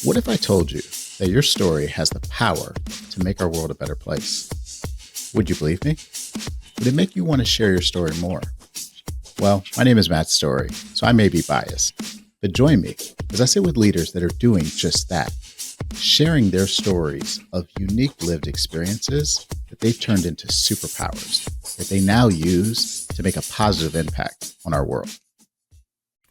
What if I told you that your story has the power to make our world a better place? Would you believe me? Would it make you want to share your story more? Well, my name is Matt Story, so I may be biased, but join me as I sit with leaders that are doing just that, sharing their stories of unique lived experiences that they've turned into superpowers that they now use to make a positive impact on our world.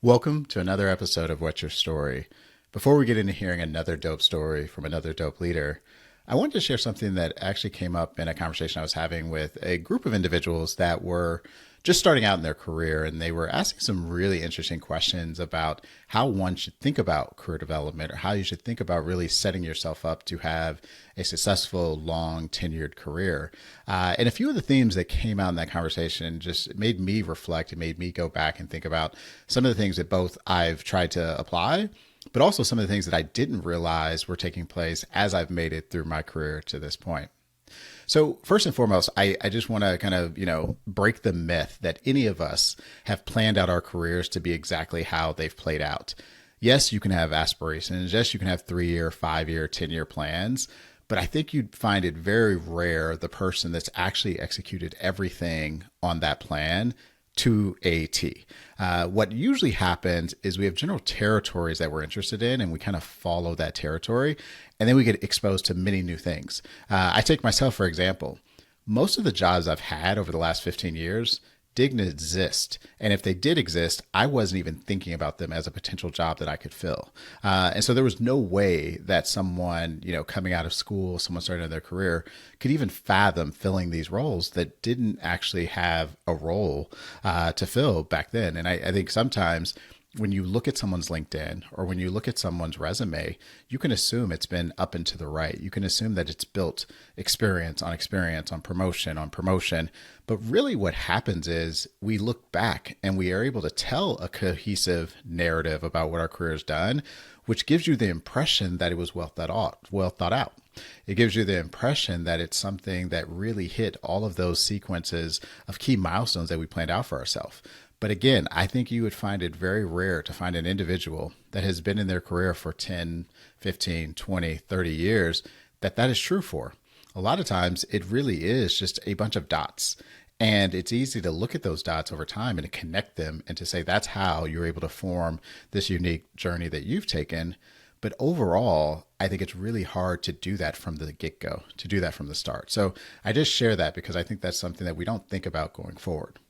Welcome to another episode of What's Your Story. Before we get into hearing another dope story from another dope leader, I wanted to share something that actually came up in a conversation I was having with a group of individuals that were just starting out in their career, and they were asking some really interesting questions about how one should think about career development or how you should think about really setting yourself up to have a successful, long, tenured career. And a few of the themes that came out in that conversation just made me reflect and made me go back and think about some of the things that both I've tried to apply, but also some of the things that I didn't realize were taking place as I've made it through my career to this point. So first and foremost, I just want to kind of, break the myth that any of us have planned out our careers to be exactly how they've played out. Yes, you can have aspirations. Yes, you can have 3-year, 5-year, 10-year plans. But I think you'd find it very rare the person that's actually executed everything on that plan to a T. What usually happens is we have general territories that we're interested in, and we kind of follow that territory, and then we get exposed to many new things. I take myself, for example. Most of the jobs I've had over the last 15 years didn't exist. And if they did exist, I wasn't even thinking about them as a potential job that I could fill. And so there was no way that someone, coming out of school, someone starting their career, could even fathom filling these roles that didn't actually have a role to fill back then. And I think sometimes when you look at someone's LinkedIn or when you look at someone's resume, you can assume it's been up and to the right. You can assume that it's built experience, on promotion. But really what happens is we look back and we are able to tell a cohesive narrative about what our career has done, which gives you the impression that it was well thought out. It gives you the impression that it's something that really hit all of those sequences of key milestones that we planned out for ourselves. But again, I think you would find it very rare to find an individual that has been in their career for 10, 15, 20, 30 years that is true for. A lot of times it really is just a bunch of dots. And it's easy to look at those dots over time and to connect them and to say that's how you're able to form this unique journey that you've taken. But overall, I think it's really hard to do that from the get-go, to do that from the start. So I just share that because I think that's something that we don't think about going forward.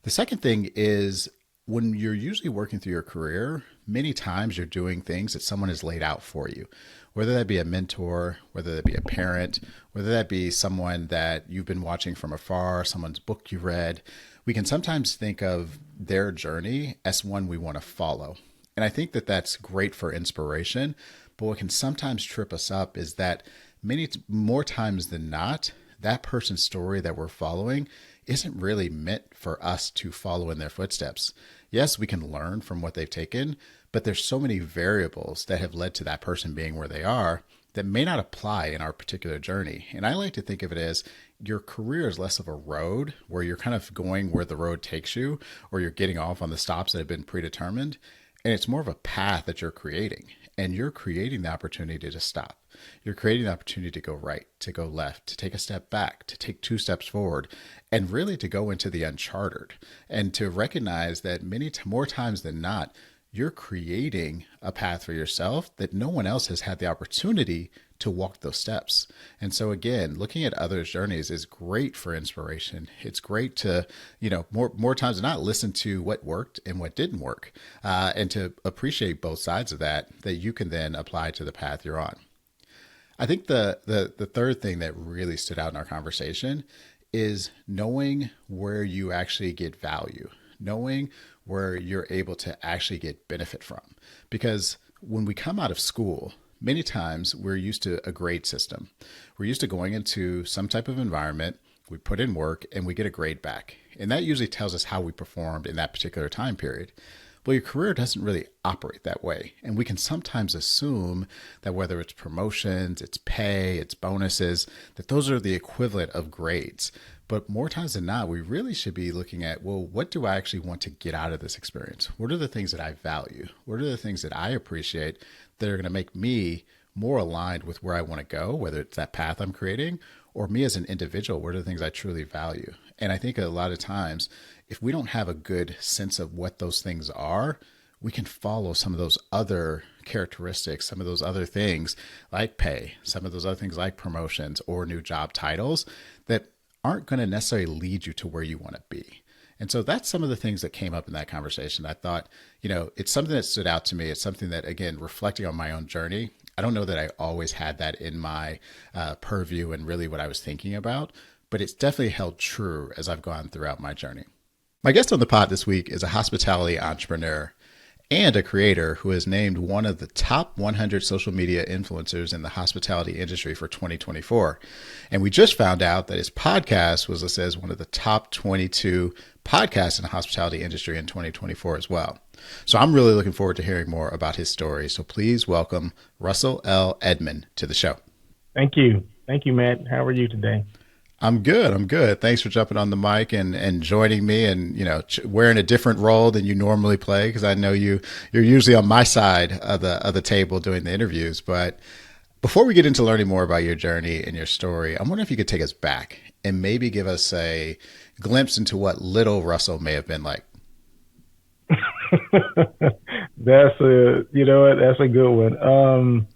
The second thing is when you're usually working through your career, many times you're doing things that someone has laid out for you, whether that be a mentor, whether that be a parent, whether that be someone that you've been watching from afar, someone's book you read. We can sometimes think of their journey as one we want to follow. And I think that that's great for inspiration, but what can sometimes trip us up is that many more times than not, that person's story that we're following isn't really meant for us to follow in their footsteps. Yes, we can learn from what they've taken, but there's so many variables that have led to that person being where they are that may not apply in our particular journey. And I like to think of it as your career is less of a road where you're kind of going where the road takes you, or you're getting off on the stops that have been predetermined. And it's more of a path that you're creating. And you're creating the opportunity to stop. You're creating the opportunity to go right, to go left, to take a step back, to take 2 steps forward, and really to go into the uncharted and to recognize that more times than not, you're creating a path for yourself that no one else has had the opportunity to walk those steps. And so again, looking at others' journeys is great for inspiration. It's great to, more times than not, listen to what worked and what didn't work, and to appreciate both sides of that you can then apply to the path you're on. I think the third thing that really stood out in our conversation is knowing where you actually get value, knowing where you're able to actually get benefit from. Because when we come out of school, many times we're used to a grade system. We're used to going into some type of environment, we put in work, and we get a grade back. And that usually tells us how we performed in that particular time period. Well, your career doesn't really operate that way. And we can sometimes assume that whether it's promotions, it's pay, it's bonuses, that those are the equivalent of grades. But more times than not, we really should be looking at, well, what do I actually want to get out of this experience? What are the things that I value? What are the things that I appreciate that are going to make me more aligned with where I want to go, whether it's that path I'm creating or me as an individual? What are the things I truly value? And I think a lot of times, if we don't have a good sense of what those things are, we can follow some of those other characteristics, some of those other things like pay, some of those other things like promotions or new job titles that aren't going to necessarily lead you to where you want to be. And so that's some of the things that came up in that conversation. I thought, it's something that stood out to me. It's something that, again, reflecting on my own journey, I don't know that I always had that in my purview and really what I was thinking about, but it's definitely held true as I've gone throughout my journey. My guest on the pod this week is a hospitality entrepreneur and a creator who is named one of the top 100 social media influencers in the hospitality industry for 2024. And we just found out that his podcast was listed as one of the top 22 podcasts in the hospitality industry in 2024 as well. So I'm really looking forward to hearing more about his story. So please welcome Russell L. Edmond to the show. Thank you. Thank you, Matt. How are you today? I'm good. Thanks for jumping on the mic and joining me and, wearing a different role than you normally play, because I know you're usually on my side of the table doing the interviews. But before we get into learning more about your journey and your story, I'm wondering if you could take us back and maybe give us a glimpse into what little Russell may have been like. That's a good one.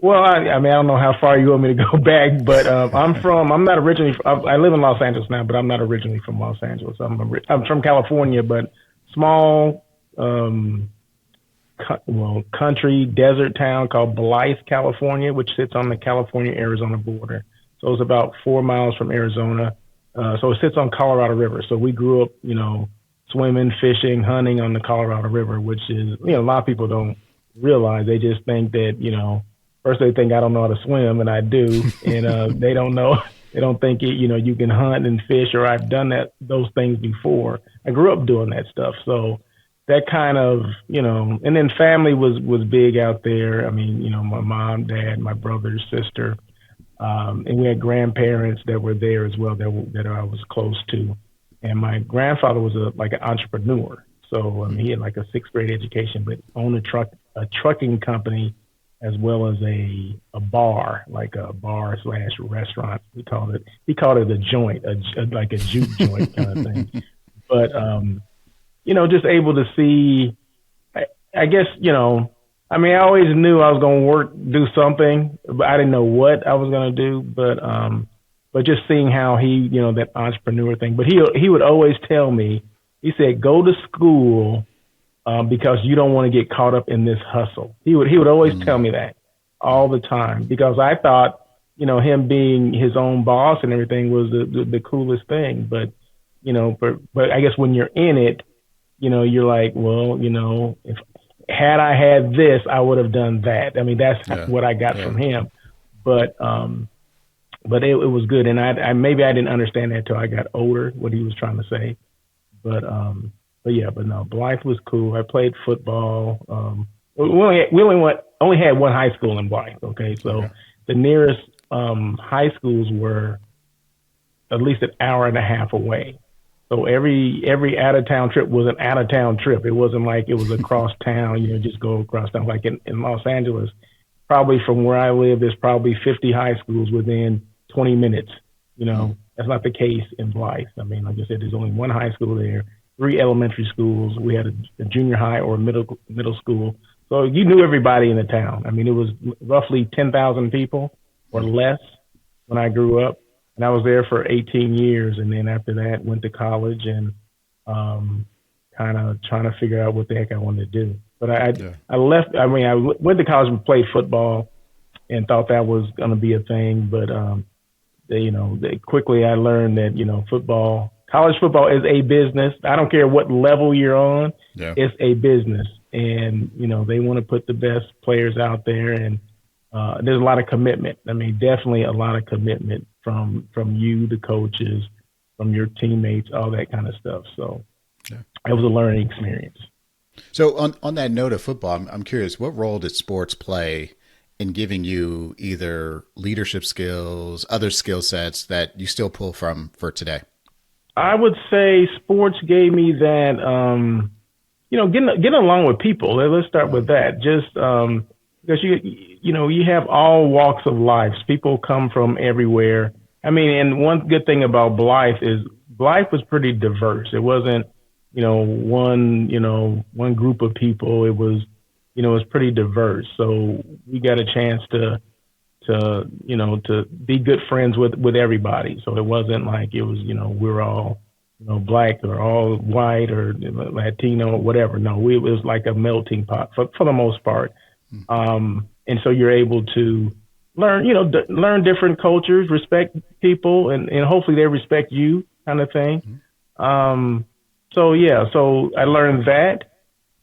Well, I don't know how far you want me to go back, but I'm not originally, I live in Los Angeles now, but I'm not originally from Los Angeles. I'm from California, but small, country desert town called Blythe, California, which sits on the California-Arizona border. So it's about 4 miles from Arizona. So it sits on Colorado River. So we grew up, swimming, fishing, hunting on the Colorado River, which is, a lot of people don't realize. They just think that, first they think I don't know how to swim, and I do, and they don't know. They don't think you can hunt and fish, or I've done those things before. I grew up doing that stuff, so that kind of and then family was big out there. I mean, my mom, dad, my brother, sister, and we had grandparents that were there as well that I was close to, and my grandfather was an entrepreneur. So he had like a 6th grade education, but owned a trucking company, as well as a bar, like a bar/restaurant. He called it a joint, like a juke joint kind of thing. But, just able to see, I guess, I always knew I was going to do something, but I didn't know what I was going to do. But just seeing how he, that entrepreneur thing, but he would always tell me, he said, go to school, because you don't want to get caught up in this hustle. He would always tell me that all the time, because I thought, him being his own boss and everything was the coolest thing. But I guess when you're in it, you're like, well, if had I had this, I would have done that. I mean, that's what I got from him. But it was good. And I maybe I didn't understand that till I got older, what he was trying to say. But no, Blythe was cool. I played football. We only had one high school in Blythe. Okay, so the nearest high schools were at least an hour and a half away. So every out of town trip was an out of town trip. It wasn't like it was across town. Just go across town. Like in Los Angeles, probably from where I live, there's probably 50 high schools within 20 minutes. That's not the case in Blythe. I mean, like I said, there's only one high school there. 3 elementary schools. We had a junior high or middle school. So you knew everybody in the town. I mean, it was roughly 10,000 people or less when I grew up. And I was there for 18 years. And then after that, went to college and kind of trying to figure out what the heck I wanted to do. But I left. I mean, I went to college and played football and thought that was going to be a thing. But, quickly I learned that, college football is a business. I don't care what level you're on. Yeah. It's a business. And, they want to put the best players out there. And there's a lot of commitment. I mean, definitely a lot of commitment from you, the coaches, from your teammates, all that kind of stuff. So it was a learning experience. So on that note of football, I'm curious, what role did sports play in giving you either leadership skills, other skill sets that you still pull from for today? I would say sports gave me that, getting along with people. Let's start with that. Just because you have all walks of life. People come from everywhere. I mean, and one good thing about Blythe is Blythe was pretty diverse. It wasn't, one group of people. It was pretty diverse. So we got a chance to be good friends with everybody. So it wasn't like it was, we're all, black or all white or Latino or whatever. No, it was like a melting pot for the most part. And so you're able to learn, learn different cultures, respect people, and hopefully they respect you, kind of thing. So I learned that,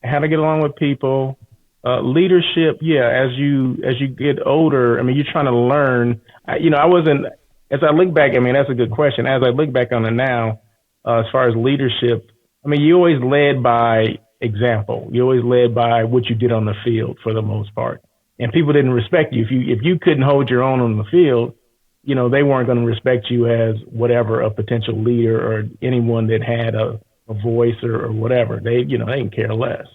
how to get along with people. Leadership, as you get older, I mean, you're trying to learn. I wasn't, as I look back, I mean, that's a good question. As I look back on it now, as far as leadership, I mean, you always led by example. You always led by what you did on the field for the most part. And people didn't respect you. If you couldn't hold your own on the field, they weren't going to respect you as whatever, a potential leader or anyone that had a voice or whatever. They didn't care less.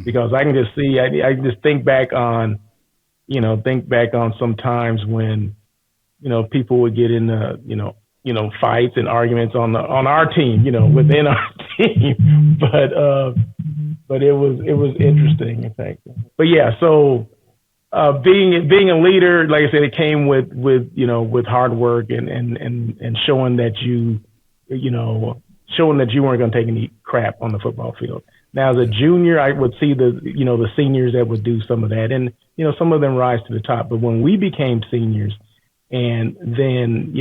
Because I can just see, I just think back on some times when, people would get into, fights and arguments on our team, within our team. But it was interesting, in fact. But so being a leader, like I said, it came with hard work and showing that showing that you weren't going to take any crap on the football field. Now, as a junior, I would see the seniors that would do some of that, and some of them rise to the top. But when we became seniors, and then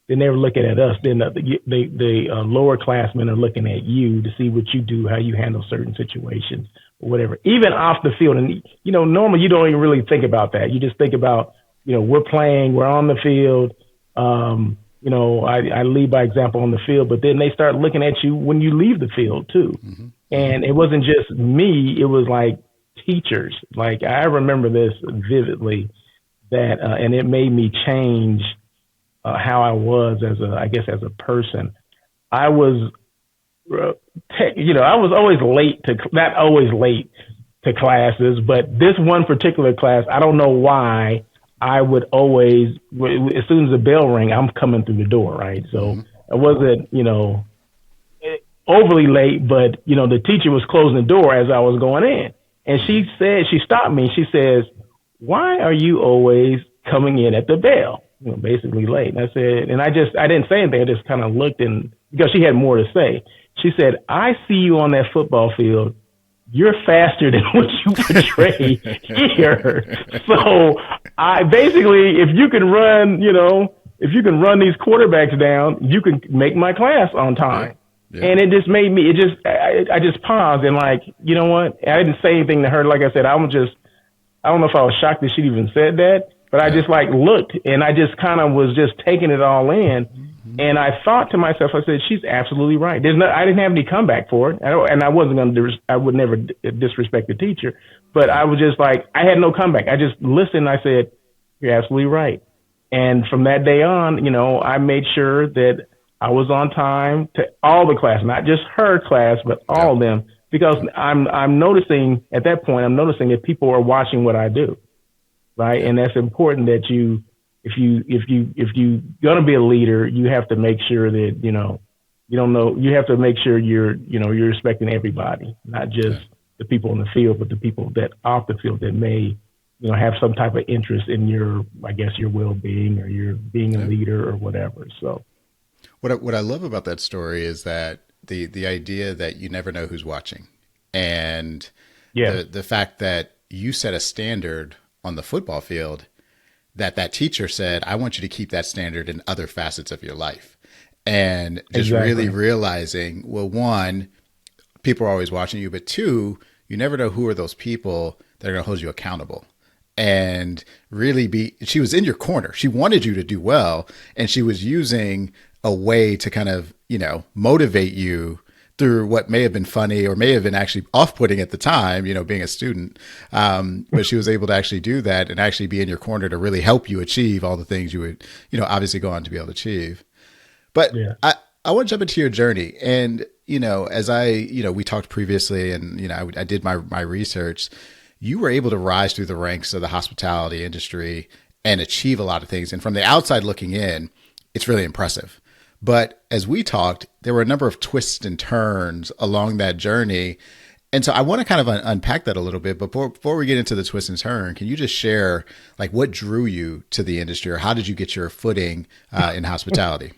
then they were looking at us. Then the lower classmen are looking at you to see what you do, how you handle certain situations, or whatever. Even off the field, and normally you don't even really think about that. You just think about we're playing, we're on the field. I lead by example on the field, but then they start looking at you when you leave the field too. Mm-hmm. And it wasn't just me, it was like teachers. Like I remember this vividly that, and it made me change how I was as a person. I was, I was always not always late to classes, but this one particular class, I don't know why, I would always, as soon as the bell rang, I'm coming through the door, right? So I wasn't, overly late, but, the teacher was closing the door as I was going in. And she stopped me. She says, "Why are you always coming in at the bell?" Basically late. And I said, and I didn't say anything. I just kind of looked, and because she had more to say, she said, "I see you on that football field. You're faster than what you portray here. So I basically, if you can run these quarterbacks down, you can make my class on time." Yeah. And it just made me, I just paused and like, you know what? I didn't say anything to her. Like I said, I don't know if I was shocked that she even said that, but I just like looked and I just kind of was just taking it all in. Mm-hmm. And I thought to myself, I said, she's absolutely right. I didn't have any comeback for it. I wasn't going to, I would never disrespect the teacher, but I was just like, I had no comeback. I just listened. I said, "You're absolutely right." And from that day on, I made sure that I was on time to all the class, not just her class, but all of them, because I'm noticing at that point, that people are watching what I do, right? And that's important that if you gonna be a leader, you have to make sure that you have to make sure you're respecting everybody, not just the people in the field, but the people that off the field that may have some type of interest in your well-being or your being a leader or whatever. So. What I love about that story is that the idea that you never know who's watching, and the fact that you set a standard on the football field that teacher said, "I want you to keep that standard in other facets of your life," and just really realizing, well, one, people are always watching you, but two, you never know who are those people that are going to hold you accountable. And really she was in your corner. She wanted you to do well, and she was using a way to kind of, motivate you through what may have been funny or may have been actually off-putting at the time, being a student. But she was able to actually do that and actually be in your corner to really help you achieve all the things you would, obviously go on to be able to achieve. But Yeah. I want to jump into your journey. And, as we talked previously and, I did my research, you were able to rise through the ranks of the hospitality industry and achieve a lot of things. And from the outside looking in, it's really impressive. But as we talked, there were a number of twists and turns along that journey. And so I want to kind of unpack that a little bit. But before we get into the twist and turn, can you just share like what drew you to the industry, or how did you get your footing in hospitality?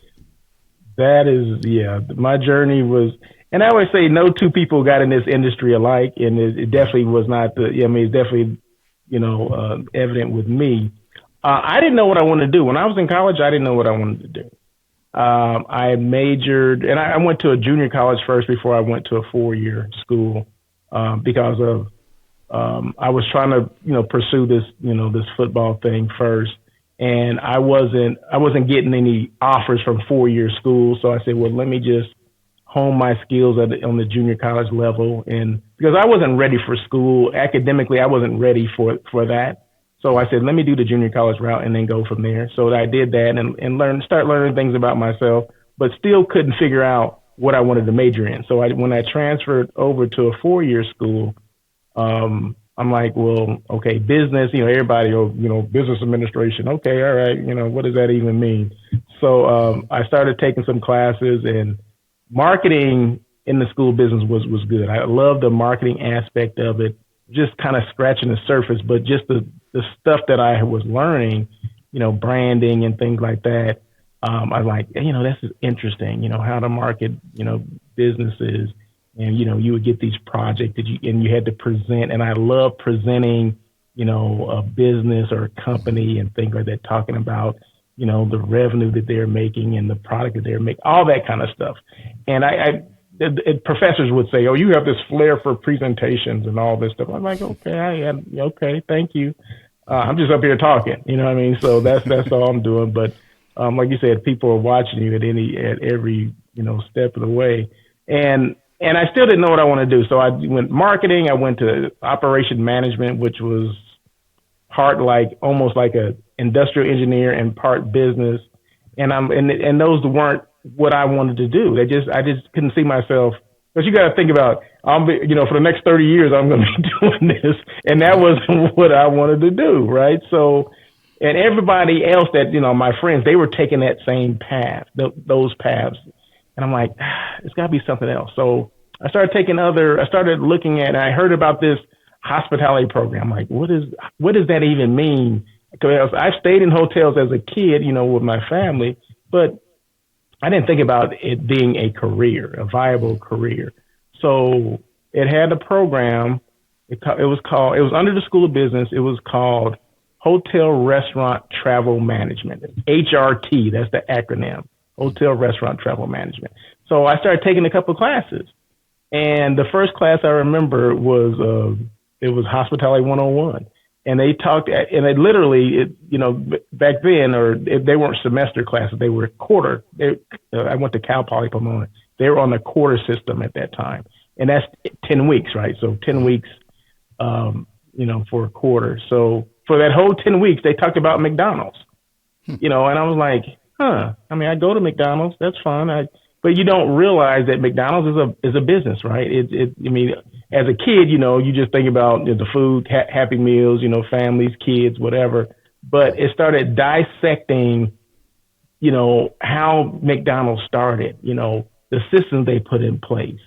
That is, yeah, my journey was, and I always say no two people got in this industry alike. And it definitely was not it's definitely, evident with me. I didn't know what I wanted to do. When I was in college, I didn't know what I wanted to do. I majored, and I went to a junior college first before I went to a 4-year school, because of, I was trying to, pursue this, this football thing first. And I wasn't getting any offers from 4-year school. So I said, well, let me just hone my skills on the junior college level. And because I wasn't ready for school academically, I wasn't ready for that. So I said, let me do the junior college route and then go from there. So I did that and start learning things about myself, but still couldn't figure out what I wanted to major in. So when I transferred over to a 4-year school, I'm like, well, okay, business, everybody, business administration. Okay. All right. What does that even mean? So, I started taking some classes, and marketing in the school business was good. I love the marketing aspect of it, just kind of scratching the surface, but just the stuff that I was learning, branding and things like that. I was like, this is interesting, how to market, businesses. And, you would get these projects and you had to present. And I love presenting, a business or a company and things like that, talking about, the revenue that they're making and the product that they're making, all that kind of stuff. And professors would say, oh, you have this flair for presentations and all this stuff. I'm like, okay, thank you. I'm just up here talking, you know what I mean? So that's all I'm doing. But like you said, people are watching you at every, step of the way. And I still didn't know what I wanted to do. So I went marketing. I went to operation management, which was part almost like a industrial engineer and part business. And those weren't what I wanted to do. I just couldn't see myself. But you got to think about, for the next 30 years, I'm going to be doing this. And that wasn't what I wanted to do. Right. So, and everybody else that, my friends, they were taking that same path, those paths. And I'm like, it's got to be something else. So I started looking at, I heard about this hospitality program. I'm like, what does that even mean? Because I stayed in hotels as a kid, with my family, but I didn't think about it being a career, a viable career. So it had a program. It was under the School of Business. It was called Hotel Restaurant Travel Management, HRT. That's the acronym. Hotel Restaurant Travel Management. So I started taking a couple of classes, and the first class I remember was Hospitality 101, and they talked, and they literally, back then, they weren't semester classes, they were quarter. I went to Cal Poly Pomona. They were on the quarter system at that time, and that's 10 weeks, right? So 10 weeks, for a quarter. So for that whole 10 weeks, they talked about McDonald's, and I was like, I go to McDonald's, that's fun. But you don't realize that McDonald's is a business, right? As a kid, you just think about the food, Happy Meals, families, kids, whatever. But it started dissecting, how McDonald's started, the systems they put in place,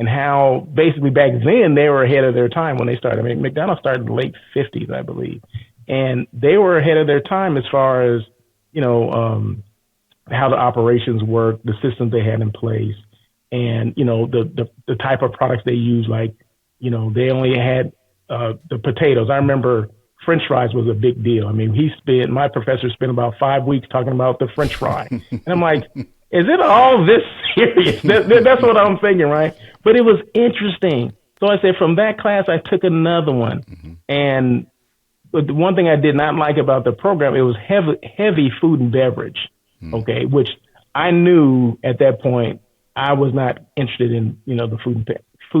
and how basically back then they were ahead of their time when they started. McDonald's started in the late 50s, I believe. And they were ahead of their time as far as, how the operations work, the systems they had in place, and, the type of products they use. They only had the potatoes. I remember French fries was a big deal. My professor spent about 5 weeks talking about the French fry. And I'm like, is it all this serious? That's what I'm thinking, right? But it was interesting. So I said, from that class, I took another one. Mm-hmm. And but the one thing I did not like about the program, it was heavy food and beverage. Okay, which I knew at that point I was not interested in, the food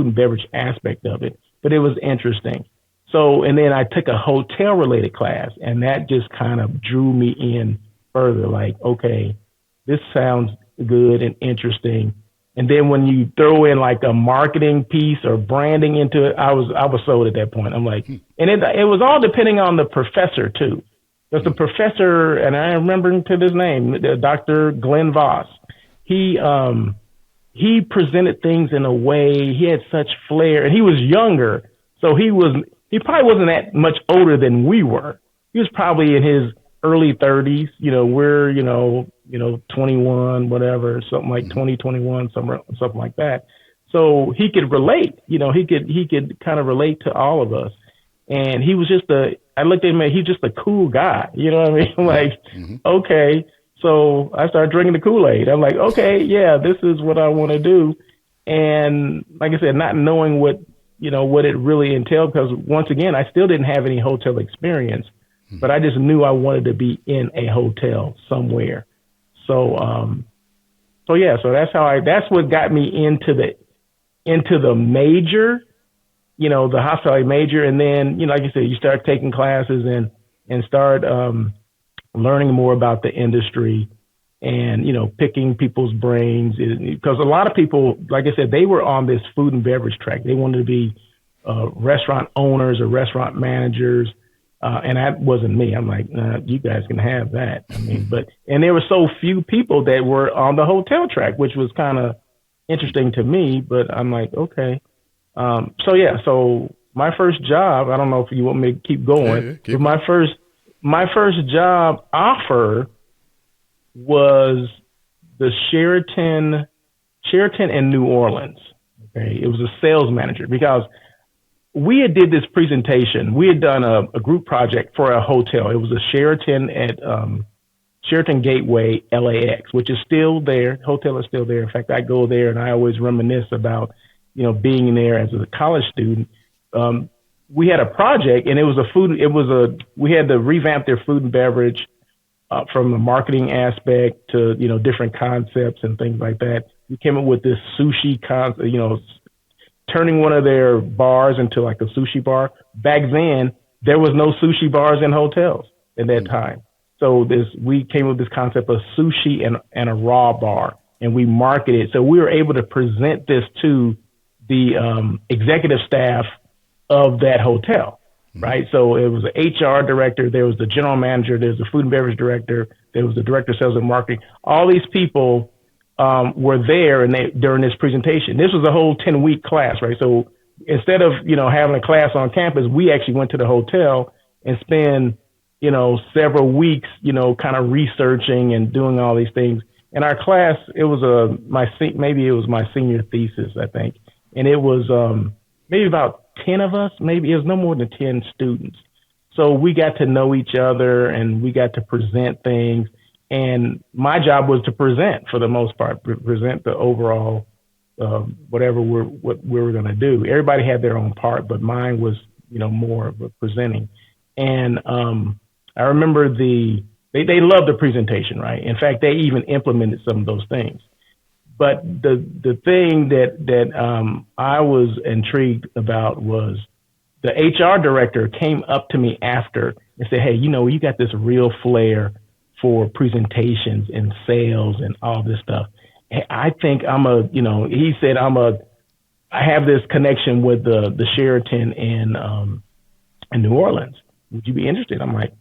and beverage aspect of it, but it was interesting. So, and then I took a hotel related class, and that just kind of drew me in further. Like, okay, this sounds good and interesting. And then when you throw in like a marketing piece or branding into it, I was sold at that point. I'm like, and it was all depending on the professor too. There's the professor, and I remember him to his name, Dr. Glenn Voss. He presented things in a way, he had such flair, and he was younger, so he probably wasn't that much older than we were. He was probably in his early 30s. We're 21, whatever, something like 20, 21, something like that. So he could relate. He could kind of relate to all of us. And he was I looked at him, he's just a cool guy. You know what I mean? Like, okay. So I started drinking the Kool-Aid. I'm like, okay, yeah, this is what I want to do. And like I said, not knowing what it really entailed, because once again, I still didn't have any hotel experience, but I just knew I wanted to be in a hotel somewhere. So that's what got me into the major, the hospitality major. And then, like you said, you start taking classes and start, learning more about the industry and, picking people's brains, because a lot of people, like I said, they were on this food and beverage track. They wanted to be restaurant owners or restaurant managers. And that wasn't me. I'm like, nah, you guys can have that. I mean, and there were so few people that were on the hotel track, which was kind of interesting to me, but I'm like, okay. So my first job, I don't know if you want me to keep going, but my first job offer was the Sheraton in New Orleans. Okay. It was a sales manager, because we had did this presentation. We had done a group project for a hotel. It was a Sheraton at Sheraton Gateway, LAX, which is still there. Hotel is still there. In fact, I go there and I always reminisce about, being there as a college student. We had a project, and we had to revamp their food and beverage from the marketing aspect to, different concepts and things like that. We came up with this sushi concept, turning one of their bars into like a sushi bar. Back then, there was no sushi bars in hotels at that time. So we came up with this concept of sushi and a raw bar, and we marketed it. So we were able to present this to the executive staff of that hotel, right? So it was an HR director, there was the general manager, there was the food and beverage director, there was the director of sales and marketing. All these people were there, and during this presentation. This was a whole 10-week class, right? So instead of, having a class on campus, we actually went to the hotel and spent, several weeks, kind of researching and doing all these things. In our class, it was maybe it was my senior thesis, I think. And it was maybe about 10 of us, maybe it was no more than 10 students. So we got to know each other, and we got to present things. And my job was to present, for the most part, present the overall, whatever what we were going to do. Everybody had their own part, but mine was, more of a presenting. And I remember they loved the presentation, right? In fact, they even implemented some of those things. But the thing that I was intrigued about was the HR director came up to me after and said, hey, you got this real flair for presentations and sales and all this stuff. I think he said, I have this connection with the Sheraton in New Orleans. Would you be interested? I'm like,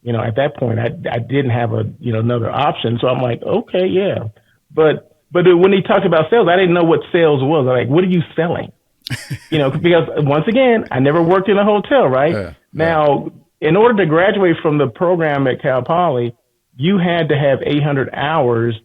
at that point, I didn't have another option. So I'm like, okay, yeah. But when he talked about sales, I didn't know what sales was. I'm like, what are you selling? Because once again, I never worked in a hotel, right? Now, in order to graduate from the program at Cal Poly, you had to have 800 hours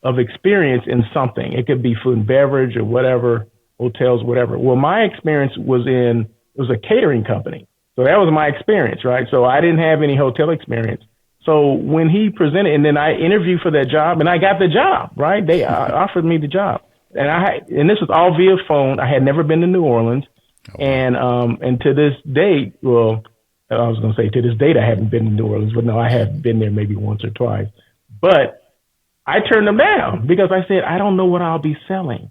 of experience in something. It could be food and beverage or whatever, hotels, whatever. Well, my experience was a catering company. So that was my experience, right? So I didn't have any hotel experience. So when he presented, and then I interviewed for that job, and I got the job, right? They offered me the job. And this was all via phone. I had never been to New Orleans. Oh. And to this date, well, I was going to say to this date, I haven't been to New Orleans, but no, I have been there maybe once or twice. But I turned them down because I said, I don't know what I'll be selling.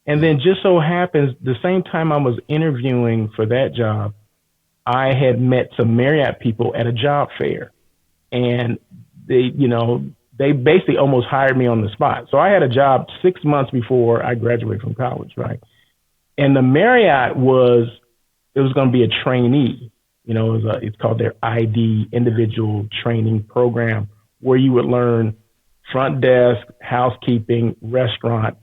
And then just so happens the same time I was interviewing for that job, I had met some Marriott people at a job fair, and they basically almost hired me on the spot. So I had a job 6 months before I graduated from college, right? And the Marriott it was going to be a trainee. It's called their ID, individual training program, where you would learn front desk, housekeeping, restaurant,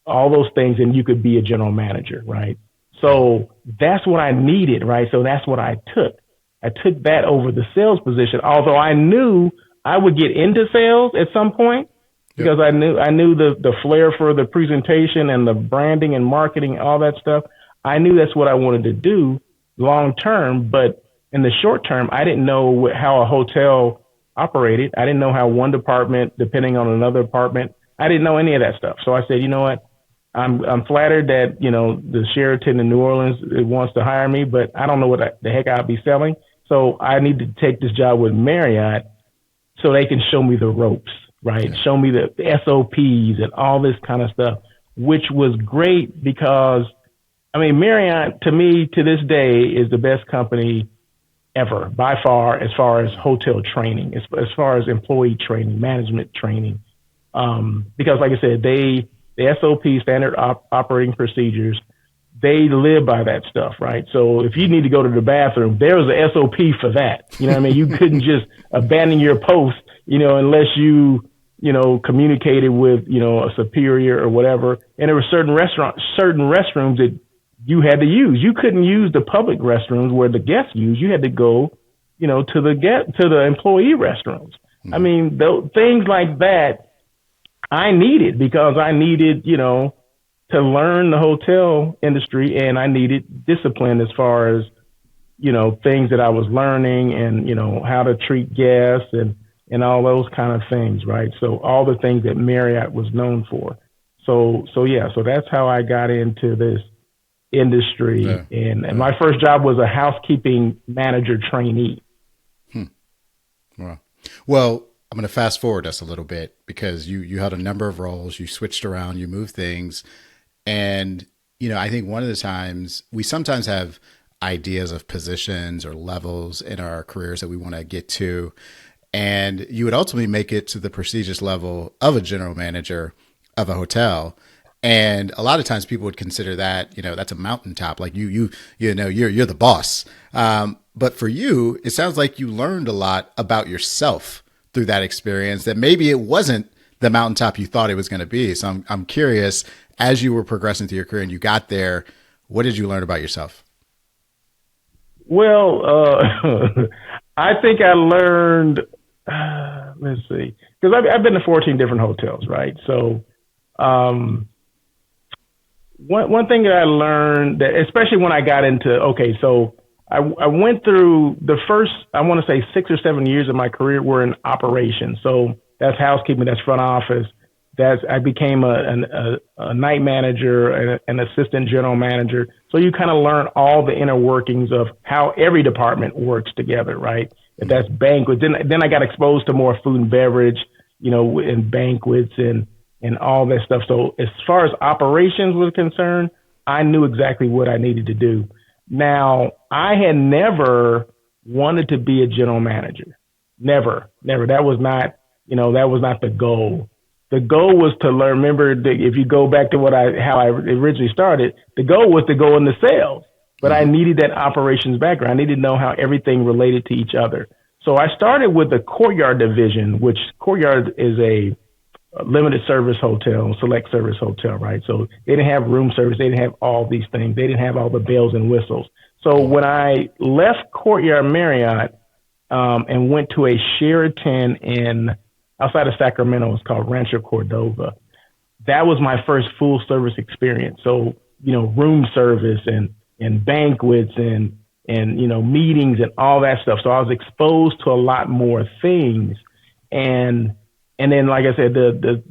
all those things, and you could be a general manager, right? So that's what I needed, right? So that's what I took. I took that over the sales position, although I knew I would get into sales at some point because I knew the flair for the presentation and the branding and marketing, all that stuff. I knew that's what I wanted to do long term, but in the short term, I didn't know how a hotel operated. I didn't know how one department, depending on another department, I didn't know any of that stuff. So I said, you know what? I'm flattered that, the Sheraton in New Orleans wants to hire me, but I don't know what the heck I'll be selling. So I need to take this job with Marriott so they can show me the ropes, right? Yeah. Show me the SOPs and all this kind of stuff, which was great because, Marriott, to me, to this day, is the best company ever, by far as hotel training, as far as employee training, management training. Because, like I said, the SOP, standard operating procedures, they live by that stuff, right? So if you need to go to the bathroom, there was a SOP for that. You know what I mean? You couldn't just abandon your post, unless you communicated with, a superior or whatever. And there were certain restrooms that you had to use. You couldn't use the public restrooms where the guests use. You had to go, to the employee restrooms. Mm-hmm. Things like that I needed because I needed, to learn the hotel industry, and I needed discipline as far as, things that I was learning and, how to treat guests and all those kind of things, right? So all the things that Marriott was known for. So that's how I got into this industry. Yeah. And my first job was a housekeeping manager trainee. Wow. Well, I'm going to fast forward us a little bit because you had a number of roles, you switched around, you moved things. And, I think one of the times we sometimes have ideas of positions or levels in our careers that we want to get to. And you would ultimately make it to the prestigious level of a general manager of a hotel. And a lot of times people would consider that, that's a mountaintop, like you're the boss. But for you, it sounds like you learned a lot about yourself through that experience that maybe it wasn't the mountaintop you thought it was going to be. So I'm curious, as you were progressing through your career and you got there, what did you learn about yourself? Well, I think I learned, let's see, because I've been to 14 different hotels, right? So one thing that I learned, that especially when I got into, I went through the first, I want to say 6 or 7 years of my career were in operations. So that's housekeeping, that's front office. I became a night manager, an assistant general manager. So you kind of learn all the inner workings of how every department works together, right? If that's banquets, then I got exposed to more food and beverage, and banquets and all that stuff. So as far as operations was concerned, I knew exactly what I needed to do. Now, I had never wanted to be a general manager. Never. That was not, that was not the goal. The goal was to learn. Remember, if you go back to how I originally started, the goal was to go into sales, but I needed that operations background. I needed to know how everything related to each other. So I started with the Courtyard division, which Courtyard is a limited service hotel, select service hotel, right? So they didn't have room service. They didn't have all these things. They didn't have all the bells and whistles. So when I left Courtyard Marriott and went to a Sheraton outside of Sacramento, it's called Rancho Cordova. That was my first full service experience. So, room service and banquets and meetings and all that stuff. So I was exposed to a lot more things. And then, like I said, the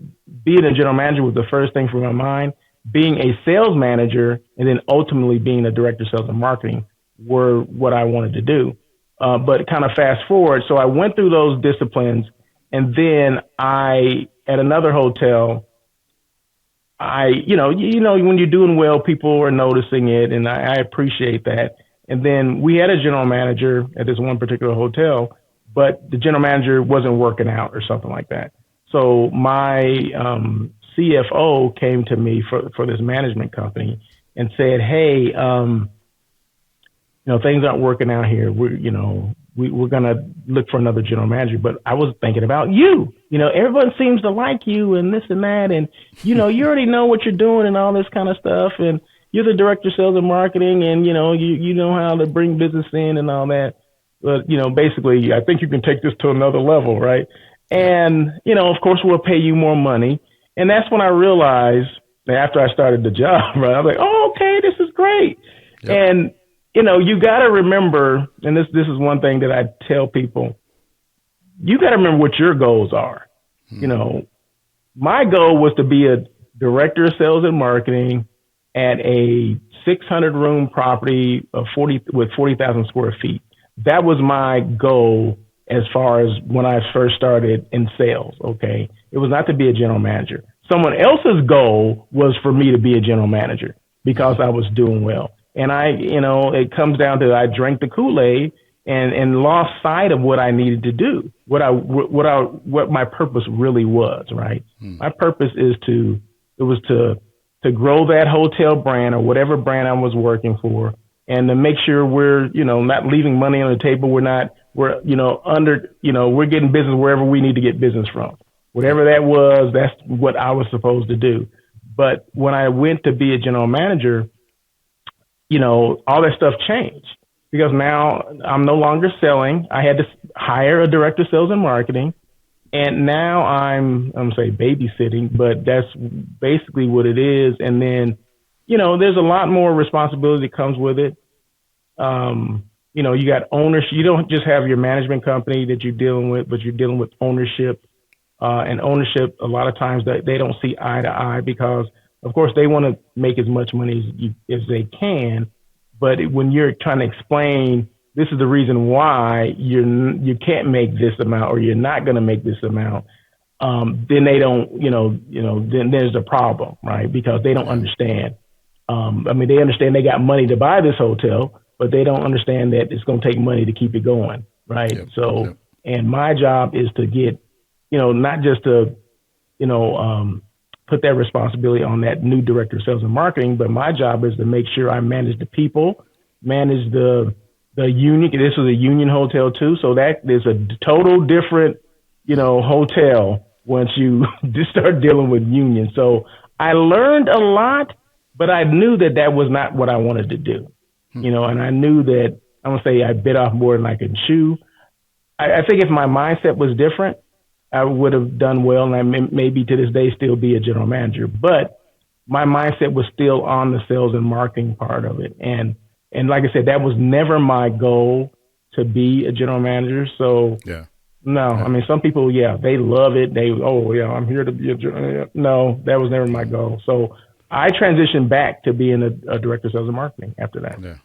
being a general manager was the first thing from my mind. Being a sales manager and then ultimately being a director of sales and marketing were what I wanted to do. But kind of fast forward. So I went through those disciplines, and then I at another hotel, when you're doing well, people are noticing it, and I appreciate that. And then we had a general manager at this one particular hotel, but the general manager wasn't working out or something like that. So my CFO came to me for this management company and said, "Hey, things aren't working out here. We're going to look for another general manager." But I was thinking about you. Everyone seems to like you and this and that. And, you already know what you're doing and all this kind of stuff. And you're the director of sales and marketing, and, you know how to bring business in and all that. But, basically, I think you can take this to another level, right? And, of course, we'll pay you more money. And that's when I realized, after I started the job, right, I was like, oh, okay, this is great. Yep. And, you got to remember, and this is one thing that I tell people, you got to remember what your goals are. My goal was to be a director of sales and marketing at a 600-room property with 40,000 square feet. That was my goal as far as when I first started in sales, okay? It was not to be a general manager. Someone else's goal was for me to be a general manager because I was doing well. And it comes down to I drank the Kool-Aid and lost sight of what I needed to do, what my purpose really was, right? My purpose was to grow that hotel brand or whatever brand I was working for, and to make sure we're, not leaving money on the table. We're getting business wherever we need to get business from. Whatever that was, that's what I was supposed to do. But when I went to be a general manager, all that stuff changed because now I'm no longer selling. I had to hire a director of sales and marketing. And now I'm say babysitting, but that's basically what it is. And then, there's a lot more responsibility that comes with it. You got ownership. You don't just have your management company that you're dealing with, but you're dealing with ownership. And ownership, a lot of times they don't see eye to eye because, of course, they want to make as much money as they can. But when you're trying to explain, this is the reason why you can't make this amount or you're not going to make this amount, then they don't, then there's a problem, right? Because they don't understand. They understand they got money to buy this hotel, but they don't understand that it's going to take money to keep it going, right? Yep. So, and my job is to get, not just to, put that responsibility on that new director of sales and marketing, but my job is to make sure I manage the people, manage the union. This is a union hotel too, so that is a total different, hotel once you just start dealing with unions. So I learned a lot, but I knew that was not what I wanted to do, and I knew that I'm gonna say I bit off more than I could chew. I think if my mindset was different, I would have done well, and I maybe to this day still be a general manager. But my mindset was still on the sales and marketing part of it, and like I said, that was never my goal to be a general manager. So some people, they love it. I'm here to be a general. No, that was never my goal. So I transitioned back to being a director of sales and marketing after that. Yeah.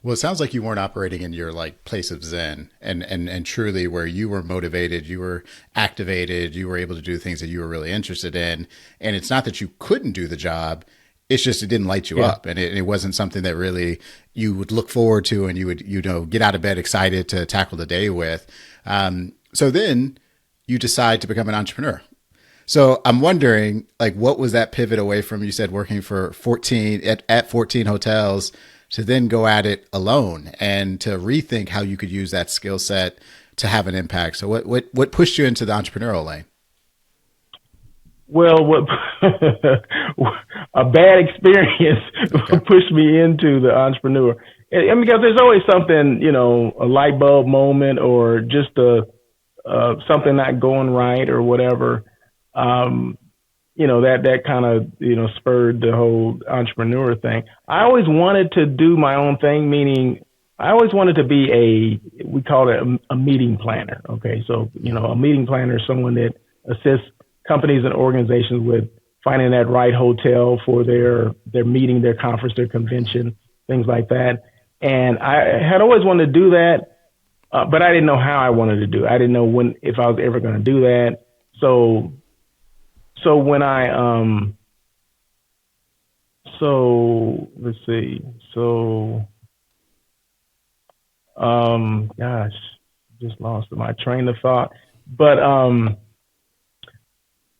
Well, it sounds like you weren't operating in your place of zen and truly where you were motivated, you were activated, you were able to do things that you were really interested in. And it's not that you couldn't do the job. It's just, it didn't light you up, and it wasn't something that really you would look forward to and you would, get out of bed excited to tackle the day with. So then you decide to become an entrepreneur. So I'm wondering, what was that pivot away from, you said, working for 14 hotels to then go at it alone and to rethink how you could use that skill set to have an impact. So what pushed you into the entrepreneurial lane? Well, a bad experience pushed me into the entrepreneur. And because there's always something, a light bulb moment or just something not going right or whatever. That kind of, spurred the whole entrepreneur thing. I always wanted to do my own thing, meaning I always wanted to be we call it a meeting planner. Okay. So, a meeting planner is someone that assists companies and organizations with finding that right hotel for their meeting, their conference, their convention, things like that. And I had always wanted to do that, but I didn't know how I wanted to do it. I didn't know if I was ever going to do that. So So when so let's see. So, gosh, just lost my train of thought. But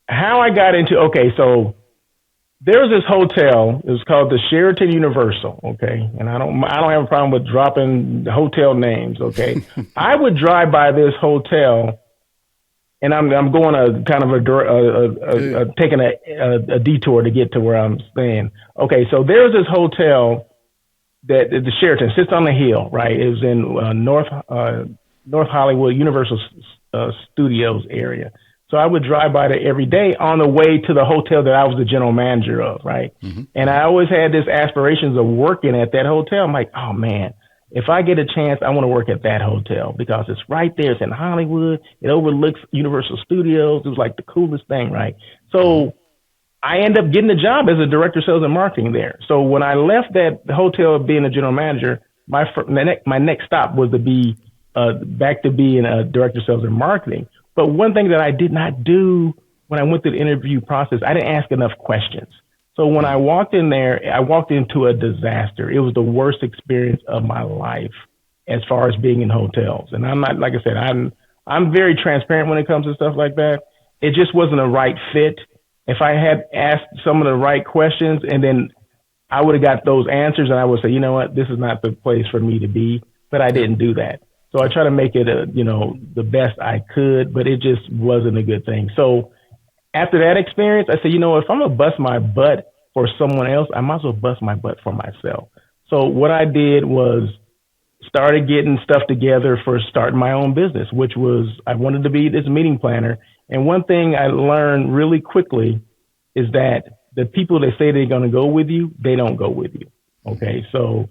how I got into okay, so there was this hotel. It was called the Sheraton Universal. Okay, and I don't have a problem with dropping hotel names. Okay, I would drive by this hotel, and I'm going a kind of taking a detour to get to where I'm staying. Okay, so there's this hotel that the Sheraton sits on the hill, right? It was in North Hollywood Universal Studios area. So I would drive by there every day on the way to the hotel that I was the general manager of, right? Mm-hmm. And I always had this aspirations of working at that hotel. I'm like, oh man, if I get a chance, I want to work at that hotel because it's right there. It's in Hollywood. It overlooks Universal Studios. It was like the coolest thing, right? So I ended up getting a job as a director of sales and marketing there. So when I left that hotel being a general manager, my next stop was to be back to being a director of sales and marketing. But one thing that I did not do when I went through the interview process, I didn't ask enough questions. So when I walked in there, I walked into a disaster. It was the worst experience of my life as far as being in hotels. And I'm not, like I said, I'm very transparent when it comes to stuff like that. It just wasn't a right fit. If I had asked some of the right questions and then I would have got those answers and I would say, you know what, this is not the place for me to be, but I didn't do that. So I try to make it the best I could, but it just wasn't a good thing. So after that experience, I said, you know, if I'm going to bust my butt for someone else, I might as well bust my butt for myself. So what I did was started getting stuff together for starting my own business, which was I wanted to be this meeting planner. And one thing I learned really quickly is that the people that say they're going to go with you, they don't go with you. Okay. So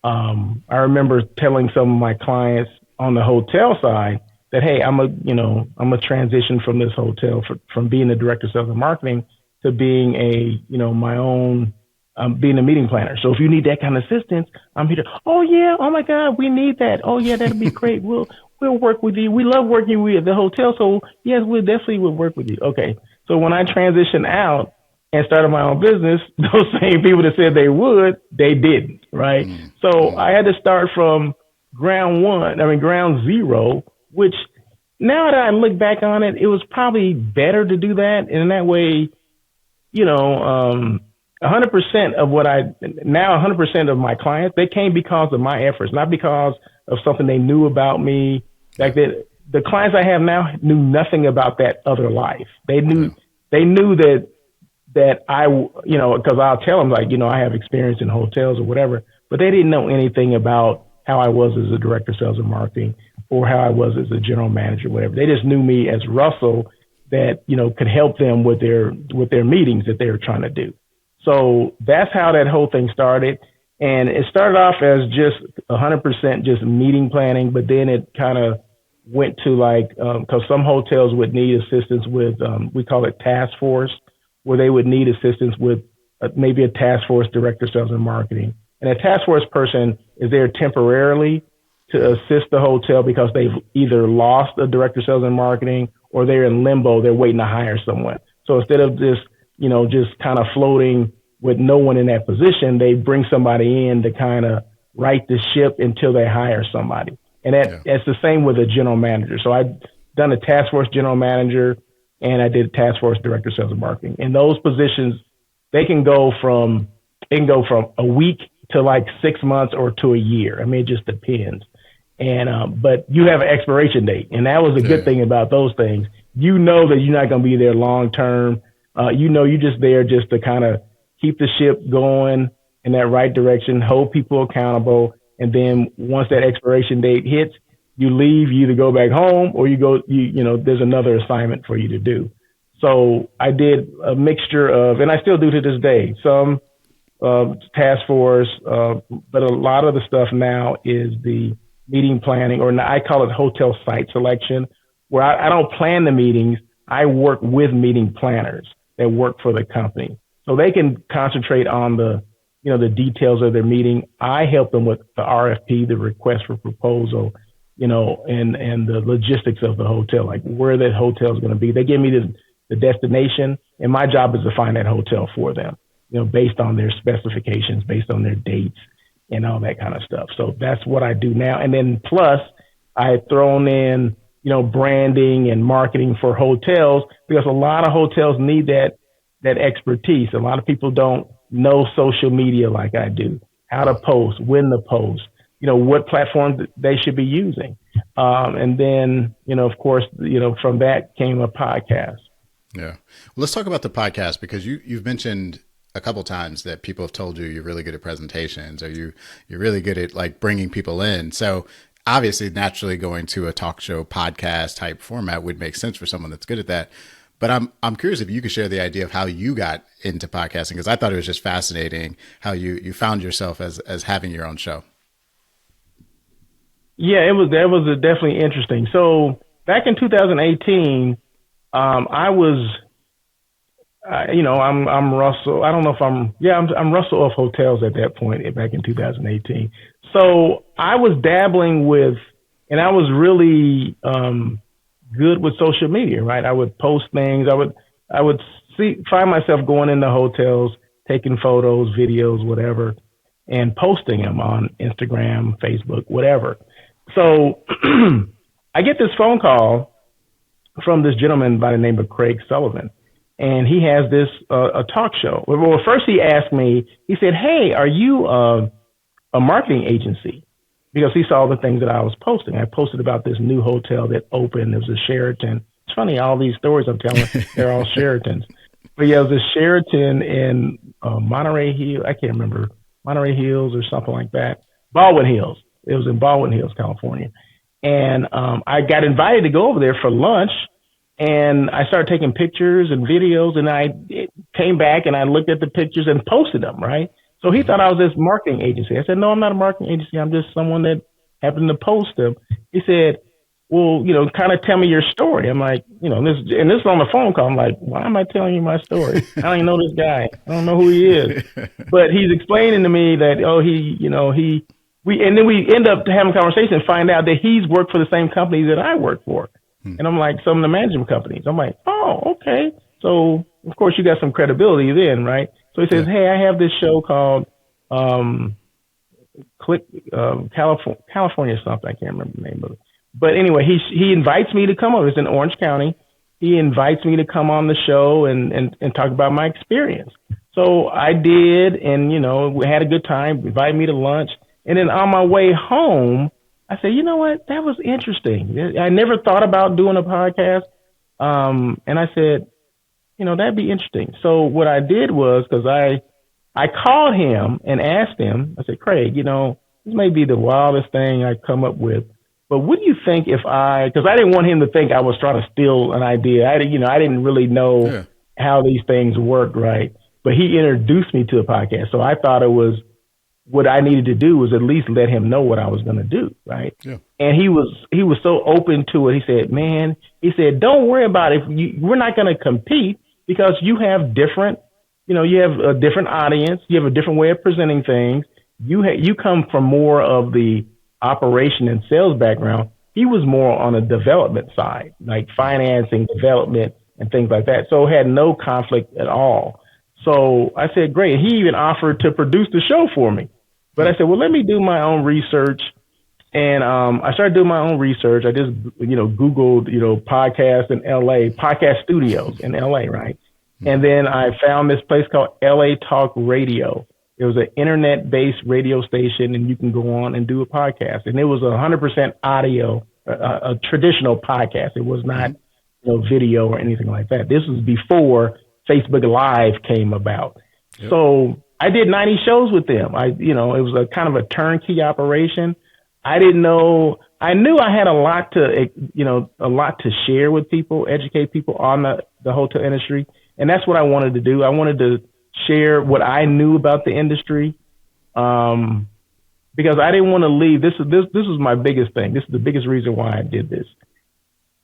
I remember telling some of my clients on the hotel side that, hey, I'm a transition from this hotel from being the director of sales and marketing to being my own, being a meeting planner. So if you need that kind of assistance, I'm here to, oh yeah, oh my God, we need that. Oh yeah, that'd be great. We'll work with you. We love working with the hotel. So yes, we definitely will work with you. Okay. So when I transitioned out and started my own business, those same people that said they would, they didn't. Right. So I had to start from ground zero, which now that I look back on it, it was probably better to do that. And in that way, 100% of 100% of my clients, they came because of my efforts, not because of something they knew about me. Like the clients I have now knew nothing about that other life. They knew that I, because I'll tell them like, I have experience in hotels or whatever, but they didn't know anything about how I was as a director of sales and marketing or how I was as a general manager, whatever. They just knew me as Russell that, could help them with their meetings that they were trying to do. So that's how that whole thing started. And it started off as just 100% just meeting planning, but then it kind of went to like, cause some hotels would need assistance with, we call it task force, where they would need assistance with maybe a task force director of sales and marketing. And a task force person is there temporarily to assist the hotel because they've either lost a director of sales and marketing or they're in limbo. They're waiting to hire someone. So instead of just kind of floating with no one in that position, they bring somebody in to kind of right the ship until they hire somebody. And that's the same with a general manager. So I've done a task force general manager and I did a task force director of sales and marketing. And those positions, they can go from a week to like 6 months or to a year. I mean, it just depends. And, but you have an expiration date. And that was a good thing about those things. You know that you're not going to be there long term. You're just there just to kind of keep the ship going in that right direction, hold people accountable. And then once that expiration date hits, you leave, you either go back home or there's another assignment for you to do. So I did a mixture of, and I still do to this day, some task force, but a lot of the stuff now is the meeting planning, or I call it hotel site selection, where I don't plan the meetings. I work with meeting planners that work for the company. So they can concentrate on the details of their meeting. I help them with the RFP, the request for proposal, and the logistics of the hotel, like where that hotel is going to be. They give me the destination, and my job is to find that hotel for them, based on their specifications, based on their dates and all that kind of stuff. So that's what I do now. And then plus I had thrown in, branding and marketing for hotels, because a lot of hotels need that expertise. A lot of people don't know social media like I do, how to post, when to post, what platforms they should be using. And then, of course, from that came a podcast. Yeah. Well, let's talk about the podcast, because you've mentioned a couple times that people have told you you're really good at presentations, or you're really good at like bringing people in. So obviously, naturally, going to a talk show podcast type format would make sense for someone that's good at that. But I'm curious if you could share the idea of how you got into podcasting, because I thought it was just fascinating how you found yourself as having your own show. Yeah, that was definitely interesting. So back in 2018, I was, I'm Russell. I don't know if I'm Russell of hotels at that point back in 2018. So I was dabbling with, and I was really good with social media, right? I would post things. I would find myself going into hotels, taking photos, videos, whatever, and posting them on Instagram, Facebook, whatever. So I get this phone call from this gentleman by the name of Craig Sullivan, and he has this a talk show. Well, first he asked me, he said, "Hey, are you a marketing agency?" Because he saw the things that I was posting. I posted about this new hotel that opened. It was a Sheraton. It's funny, all these stories I'm telling, they're all Sheratons. But yeah, it was a Sheraton in Monterey Hills. I can't remember, Monterey Hills or something like that. Baldwin Hills. It was in Baldwin Hills, California. And I got invited to go over there for lunch. And I started taking pictures and videos. And I came back and I looked at the pictures and posted them, right? So he thought I was this marketing agency. I said, "No, I'm not a marketing agency. I'm just someone that happened to post them." He said, "Well, kind of tell me your story." I'm like, this is on the phone call. I'm like, "Why am I telling you my story? I don't even know this guy. I don't know who he is." But he's explaining to me that, and then we end up having a conversation and find out that he's worked for the same company that I work for. And I'm like, some of the management companies. I'm like, "Oh, okay." So of course you got some credibility then, right? So he says, "Hey, I have this show called California something. I can't remember the name of it. But anyway, he invites me to come over. It's in Orange County. He invites me to come on the show and talk about my experience." So I did, and we had a good time. Invited me to lunch, and then on my way home, I said, "You know what? That was interesting. I never thought about doing a podcast." And I said, "That'd be interesting." So what I did was, because I called him and asked him, I said, "Craig, this may be the wildest thing I come up with, but what do you think if because I didn't want him to think I was trying to steal an idea. I didn't really know how these things worked, right? But he introduced me to a podcast. So I thought it was, what I needed to do was at least let him know what I was going to do, right?" Yeah. And he was so open to it. He said, "Don't worry about it. We're not going to compete, because you have different, you have a different audience. You have a different way of presenting things. You come from more of the operation and sales background. He was more on a development side, like financing, development, and things like that. So it had no conflict at all." So I said, "Great." He even offered to produce the show for me. But I said, "Well, let me do my own research." And I started doing my own research. I just, Googled, podcasts in LA, podcast studios in LA, right? And then I found this place called LA Talk Radio. It was an internet-based radio station, and you can go on and do a podcast. And it was 100% audio, a traditional podcast. It was not, video or anything like that. This was before Facebook Live came about. Yep. So I did 90 shows with them. It was a kind of a turnkey operation. I didn't know. I knew I had a lot to share with people, educate people on the hotel industry. And that's what I wanted to do. I wanted to share what I knew about the industry, because I didn't want to leave. This was my biggest thing. This is the biggest reason why I did this.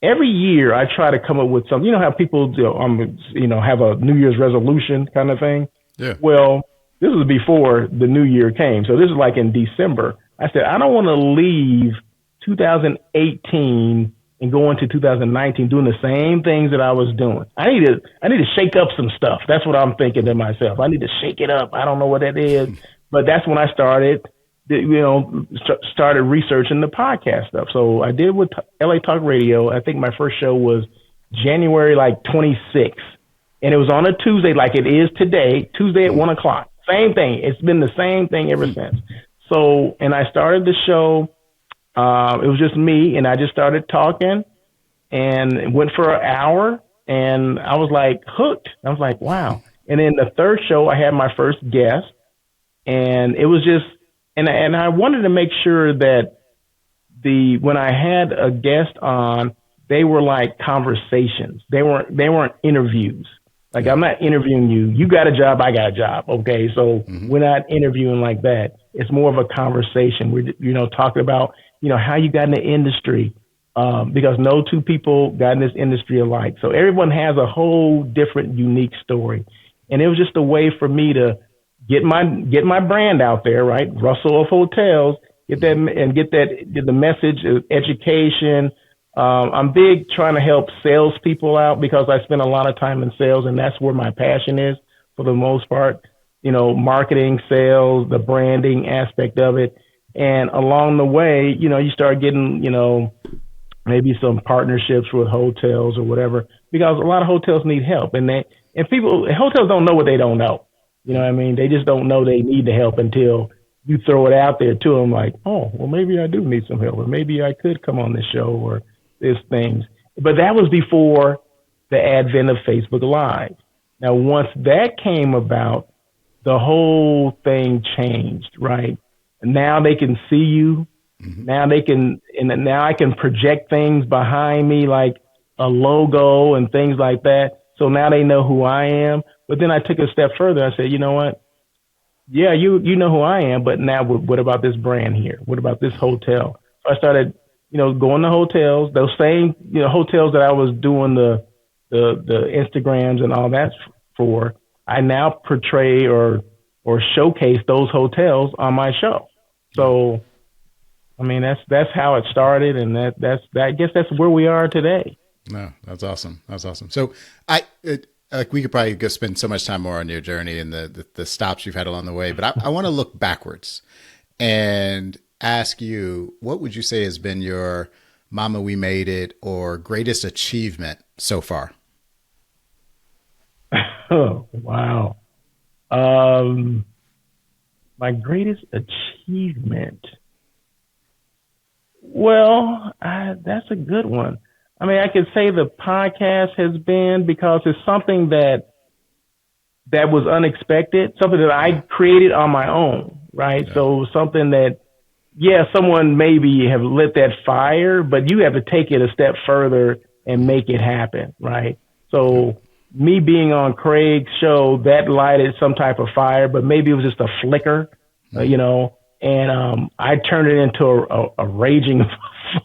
Every year I try to come up with something. You know how people have a New Year's resolution kind of thing? Yeah. Well, this was before the new year came. So this is like in December. I said, I don't want to leave 2018 and go into 2019 doing the same things that I was doing. I need to shake up some stuff. That's what I'm thinking to myself. I need to shake it up. I don't know what that is, but that's when I started, started researching the podcast stuff. So I did with LA Talk Radio. I think my first show was January 26th, and it was on a Tuesday, like it is today, Tuesday at 1:00. Same thing. It's been the same thing ever since. So, and I started the show. It was just me, and I just started talking, and went for an hour, and I was like hooked. I was like, wow. And then the third show, I had my first guest, and it was just, and I wanted to make sure that when I had a guest on, they were like conversations. They weren't interviews. Like, I'm not interviewing you. You got a job, I got a job. Okay. So we're not interviewing like that. It's more of a conversation. We're, talking about, how you got in the industry, because no two people got in this industry alike. So everyone has a whole different, unique story. And it was just a way for me to get my brand out there, right? Russell of Hotels, get the message of education. I'm big trying to help salespeople out because I spend a lot of time in sales, and that's where my passion is for the most part. Marketing, sales, the branding aspect of it. And along the way, you start getting, maybe some partnerships with hotels or whatever, because a lot of hotels need help, and hotels don't know what they don't know. You know what I mean? They just don't know they need the help until you throw it out there to them, like, oh, well, maybe I do need some help, or maybe I could come on this show or this things. But that was before the advent of Facebook Live. Now, once that came about, the whole thing changed, right? Now they can see you. Now now I can project things behind me, like a logo and things like that. So now they know who I am. But then I took a step further. I said, you know what? Yeah, you know who I am, but now what about this brand here? What about this hotel? So I started, going to hotels, those same, hotels that I was doing the Instagrams and all that for. I now portray or showcase those hotels on my show. So, I mean, that's how it started, and I guess that's where we are today. No, that's awesome. That's awesome. So we could probably go spend so much time more on your journey and the stops you've had along the way, but I want to look backwards and ask you, what would you say has been your Mama We Made It or greatest achievement so far? Oh, wow. My greatest achievement. Well, that's a good one. I mean, I could say the podcast has been, because it's something that was unexpected, something that I created on my own, right? Yeah. So something that, someone maybe have lit that fire, but you have to take it a step further and make it happen, right? So me being on Craig's show, that lighted some type of fire, but maybe it was just a flicker, and I turned it into a raging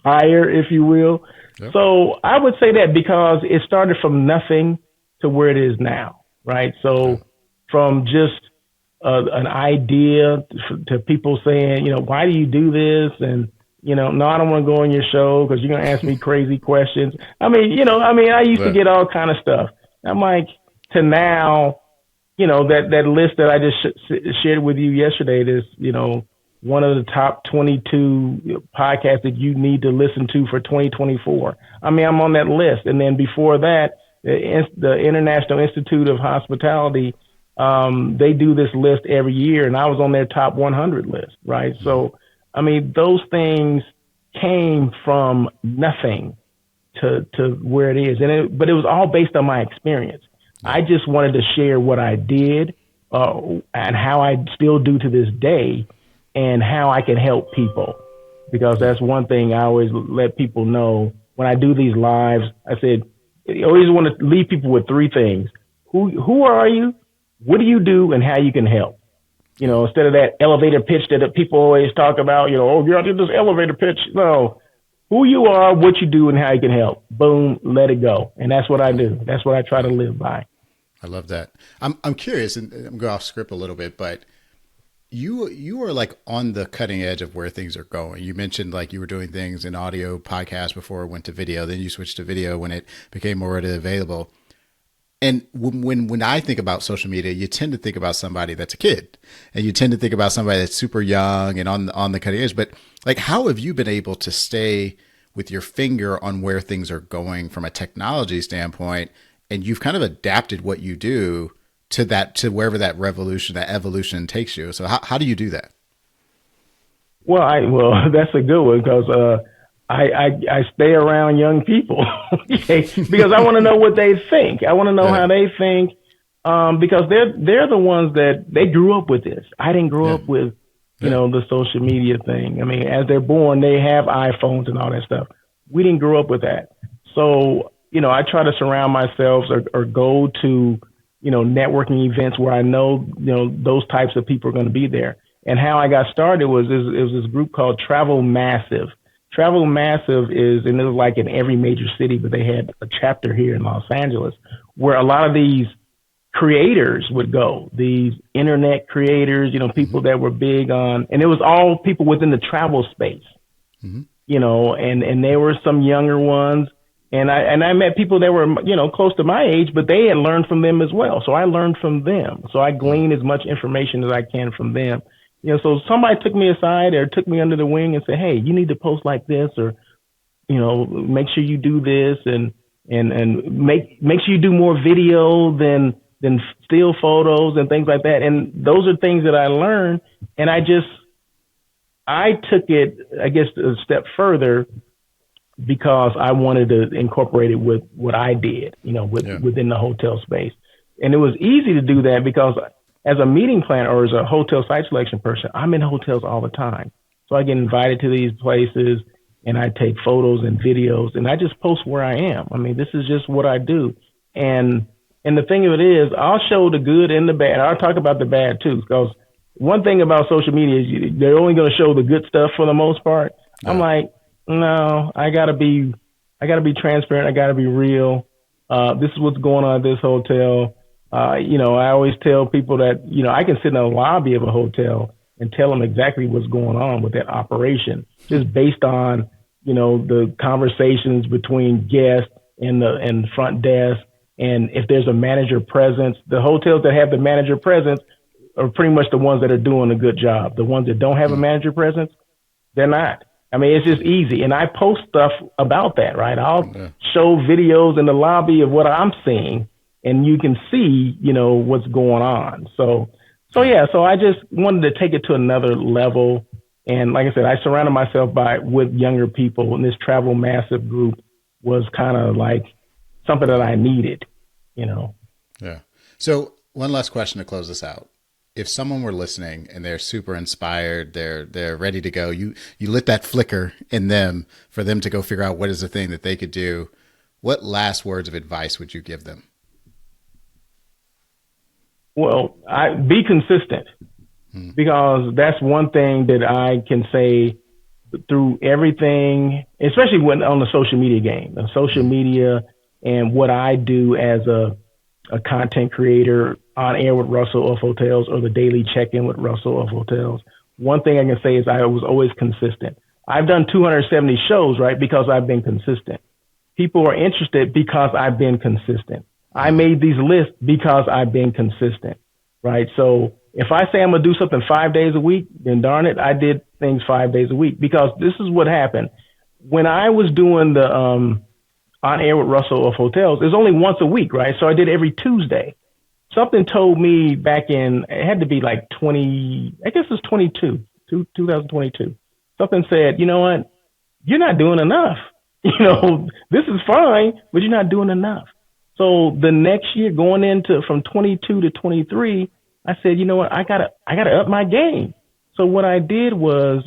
fire, if you will. Yep. So I would say that, because it started from nothing to where it is now, right? So from just an idea to people saying, why do you do this? And, no, I don't want to go on your show because you're going to ask me crazy questions. I used to get all kind of stuff. I'm like, to now, that list that I just shared with you yesterday, this, one of the top 22 podcasts that you need to listen to for 2024. I mean, I'm on that list. And then before that, the International Institute of Hospitality, they do this list every year, and I was on their top 100 list, right? So, I mean, those things came from nothing to where it is. But it was all based on my experience. I just wanted to share what I did and how I still do to this day, and how I can help people, because that's one thing I always let people know when I do these lives. I said, I always want to leave people with three things. Who are you? What do you do? And how you can help? Instead of that elevator pitch that people always talk about, oh, you're out to this elevator pitch. No, who you are, what you do, and how you can help. Boom, let it go. And that's what I do. That's what I try to live by. I love that. I'm curious, and I'm going off script a little bit, but You are like on the cutting edge of where things are going. You mentioned like you were doing things in audio podcast before it went to video. Then you switched to video when it became more readily available. And when I think about social media, you tend to think about somebody that's a kid, and you tend to think about somebody that's super young and on the cutting edge. But like, how have you been able to stay with your finger on where things are going from a technology standpoint? And you've kind of adapted what you do to wherever that evolution takes you. So how do you do that? Well, that's a good one because I stay around young people because I want to know what they think. I want to know how they think because they're the ones that they grew up with this. I didn't grow up with the social media thing. I mean, as they're born, they have iPhones and all that stuff. We didn't grow up with that. So, I try to surround myself or go to, networking events where I know, those types of people are going to be there. And how I got started was this group called Travel Massive. Travel Massive and it was like in every major city, but they had a chapter here in Los Angeles where a lot of these creators would go, these internet creators, people that were big on, and it was all people within the travel space, and there were some younger ones. And I met people that were, close to my age, but they had learned from them as well. So I learned from them. So I gleaned as much information as I can from them. So somebody took me aside or took me under the wing and said, hey, you need to post like this, or, make sure you do this and make sure you do more video than still photos and things like that. And those are things that I learned. And I took it, I guess, a step further because I wanted to incorporate it with what I did, within the hotel space. And it was easy to do that because as a meeting planner or as a hotel site selection person, I'm in hotels all the time. So I get invited to these places and I take photos and videos and I just post where I am. I mean, this is just what I do. And the thing of it is, I'll show the good and the bad. I'll talk about the bad too, because one thing about social media is they're only going to show the good stuff for the most part. Yeah. I'm like, no, I gotta be transparent. I gotta be real. This is what's going on at this hotel. I always tell people that, I can sit in the lobby of a hotel and tell them exactly what's going on with that operation, just based on, the conversations between guests and the front desk. And if there's a manager presence, the hotels that have the manager presence are pretty much the ones that are doing a good job. The ones that don't have a manager presence, they're not. I mean, it's just easy. And I post stuff about that, right? I'll show videos in the lobby of what I'm seeing and you can see, what's going on. So I just wanted to take it to another level. And like I said, I surrounded myself with younger people, and this Travel Massive group was kind of like something that I needed, Yeah. So one last question to close this out. If someone were listening and they're super inspired, they're ready to go, you lit that flicker in them for them to go figure out what is the thing that they could do. What last words of advice would you give them? Well, be consistent, because that's one thing that I can say through everything, especially when on the social media game, the social media and what I do as a content creator on air with Russell of Hotels or the daily check-in with Russell of Hotels. One thing I can say is I was always consistent. I've done 270 shows, right? Because I've been consistent. People are interested because I've been consistent. I made these lists because I've been consistent, right? So if I say I'm going to do something 5 days a week, then darn it, I did things 5 days a week, because this is what happened. When I was doing the on air with Russell of Hotels, it was only once a week, right? So I did every Tuesday. Something told me back in, it had to be like 2022. Something said, you know what? You're not doing enough. This is fine, but you're not doing enough. So the next year, going into from 22 to 23, I said, you know what? I gotta up my game. So what I did was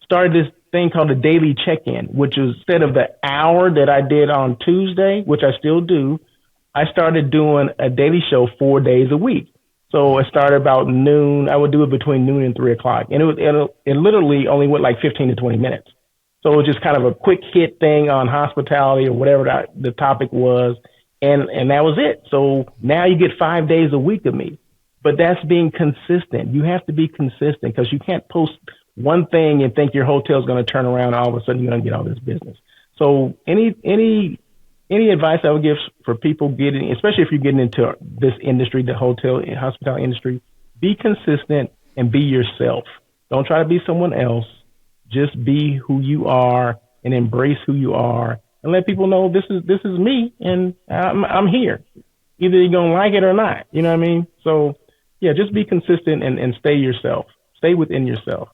started this thing called the daily check-in, which is instead of the hour that I did on Tuesday, which I still do, I started doing a daily show 4 days a week. So it started about noon. I would do it between noon and 3 o'clock. And it literally only went like 15 to 20 minutes. So it was just kind of a quick hit thing on hospitality or whatever the topic was. And that was it. So now you get 5 days a week of me. But that's being consistent. You have to be consistent because you can't post one thing and think your hotel's going to turn around. All of a sudden, you're going to get all this business. So any advice I would give for people getting, especially if you're getting into this industry, the hotel and hospitality industry, be consistent and be yourself. Don't try to be someone else. Just be who you are and embrace who you are, and let people know this is me, and I'm here. Either you're gonna like it or not. You know what I mean? So yeah, just be consistent and stay yourself. Stay within yourself.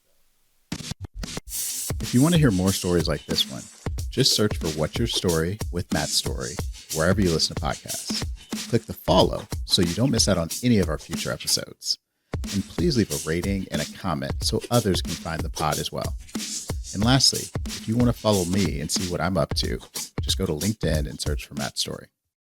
If you want to hear more stories like this one, just search for What's Your Story with Matt Story wherever you listen to podcasts. Click the follow so you don't miss out on any of our future episodes. And please leave a rating and a comment so others can find the pod as well. And lastly, if you want to follow me and see what I'm up to, just go to LinkedIn and search for Matt Story.